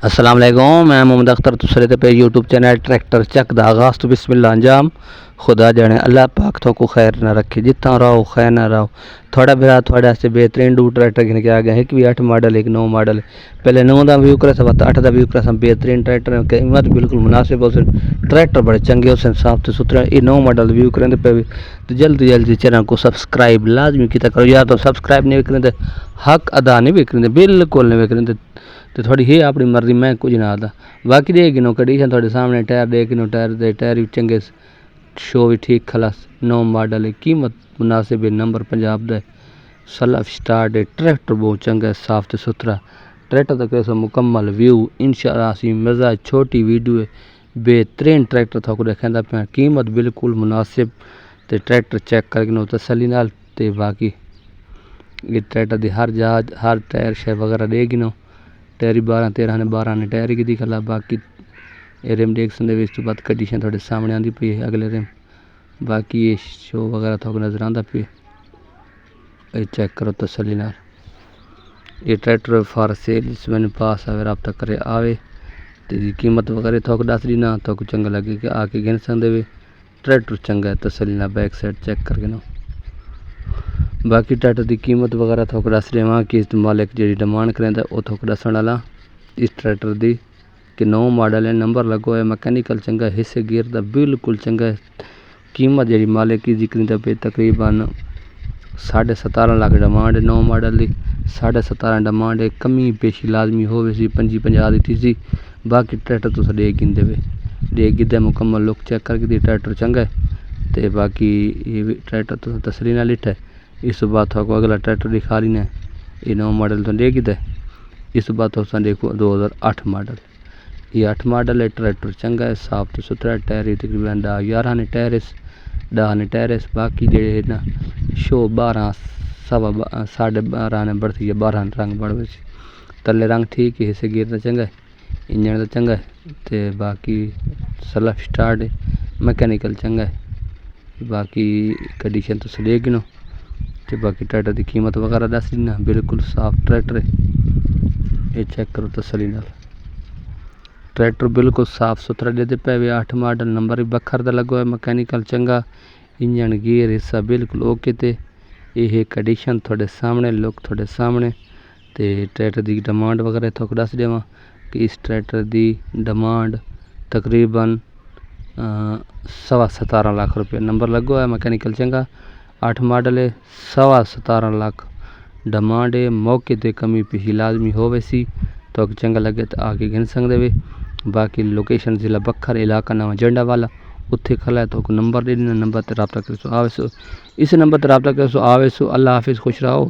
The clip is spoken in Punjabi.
السلام علیکم، میں محمد اختر تسرے تے پہ یوٹیوب چینل ٹریکٹر چک دا آغاز تو بسم اللہ انجام خدا جانے اللہ پاک تو کو خیر نہ رکھے، جتنا رہو خیر نہ رہو۔ تھوڑا بھرا تھوڑا سے بہترین دو ٹریکٹر گھن کے آ گیا، ایک بھی 8 ماڈل ایک 9 ماڈل، پہلے 9 دا ویو کرا سا 8 دا ویو کرا سا، بہترین ٹریکٹر ہے، قیمت بالکل مناسب ہو سن، ٹریکٹر بڑے چنگے ہو سن، صاف تے ستھرا۔ یہ 9 ماڈل ویو کریں تے پہ تو جلدی چینل کو سبسکرائب لازمی کیتا کرو، یا تو سبسکرائب نہیں کریں تے حق ادا نہیں کریں، بالکل نہیں کریں تے تھوڑی ہے اپنی مرضی، میں کچھ نہ آتا۔ باقی دے گنو کنڈیشن تھوڑے سامنے، ٹائر دے گنو، ٹائر بھی چنگے، شو بھی ٹھیک خلاص، 9 ماڈل ہے، قیمت مناسب ہے، نمبر پنجاب دا ہے، سلف سٹارٹ ہے، ٹریکٹر بہت چنگا ہے، صاف تے ستھرا ٹریکٹر تک ایسا مکمل ویو انشاءاللہ سی مزہ، چھوٹی ویڈیو ہے، بہترین ٹریکٹر تھا کو رکھندا پیا، قیمت بالکل مناسب تے ٹریکٹر چیک کر کے تسلی نال تے باقی یہ ٹریکٹر دی ہر جہاز ہر ٹائر شے وغیرہ دے گنو، ٹائر 12 نے ٹائر کی دی کھلا، باقی ریم دیکھ سندے اس تو بعد کنڈیشن تھوڑے سامنے آندی پئی ہے، اگلے ریم باقی یہ شو وغیرہ تھوڑا نظر آندا پئی، یہ چیک کرو تسلی نال۔ یہ ٹریکٹر فار سیل جس میں پاس آوے رابطہ کرے آوے تے دی قیمت وغیرہ تھوک دس دینا، تو چنگا لگے کہ آ کے گن سکدے وے، ٹریکٹر چنگا ہے، تسلی نال بیک سائڈ چیک کر کے نو۔ باقی ٹریکٹر دی قیمت وغیرہ تھوک دس دیواں کہ اس مالک جڑی ڈیمانڈ کریندا او تھوک دسن والا اس ٹریکٹر دی کہ 9 ماڈل ہے، نمبر لگو ہے، میکینیکل چنگا ہے، حصے گیئر دا بالکل چنگا ہے، قیمت جڑی مالک کی ذکر دا پہ تقریباً 17.5 لاکھ ڈیمانڈ ہے، 9 ماڈل دی 17.5 ڈیمانڈ ہے، کمی پیشی لازمی ہووے سی، 50 دیتی سی، باقی ٹریکٹر تو دے گن دے مکمل لک چیک کر کے دی ٹریکٹر چنگا ہے تے باقی یہ ٹریکٹر تو تسلی نال لٹھا ہے۔ اس بعد تو اگلا ٹریکٹر دکھا لینا ہے، یہ 9 ماڈل تو دے گی ہے، اس بعد تو دیکھو 2008 ماڈل، یہ 8 ماڈل ہے، ٹریکٹر چنگا ہے، صاف تے ستھرا ٹائر تقریباً 11 نے ٹائرس، باقی جڑے نا شو 12 ساڑھے 12 نے بڑھتی ہے، 12 رنگ بڑھ گئے سی، تلے رنگ ٹھیک ہے، حصے گیئر دا چنگا ہے، انجن دا چنگا ہے تے باقی سلف سٹارٹ ہے، میکینیکل چنگا ہے، باقی کنڈیشن تو لے گنو تے باقی ٹریکٹر دی قیمت وغیرہ دس دینا، بالکل صاف ٹریکٹر ہے، یہ چیک کرو تسلی نال، ٹریکٹر بالکل صاف ستھرا دے پے، 8 ماڈل نمبر بکھر دا لگو ہے، میکینیکل چنگا، انجن گیئر حصہ بالکل اوکے تے یہ کنڈیشن تھوڑے سامنے، لک تھوڑے سامنے تے ٹریکٹر دی ڈیمانڈ وغیرہ تھوک دس دیواں کہ اس ٹریکٹر دی ڈیمانڈ تقریباً 17.5 لاکھ روپے، نمبر لگو ہے، میکینیکل چنگا، 8 ماڈل ہے، 17.5 لاکھ ڈیمانڈ ہے، موقع تے کمی پیشی لازمی ہووے سی، تو چنگا لگے تو آگے گن سکدے وے۔ باقی لوکیشن ضلع بکھر، علاقہ نواں جنڈا والا، اتھے کھلا ہے، تو نمبر دے دینا، نمبر تے رابطہ کرے سو آوے سو، اس نمبر تے رابطہ کرے سو آوے سو۔ اللہ حافظ، خوش رہو۔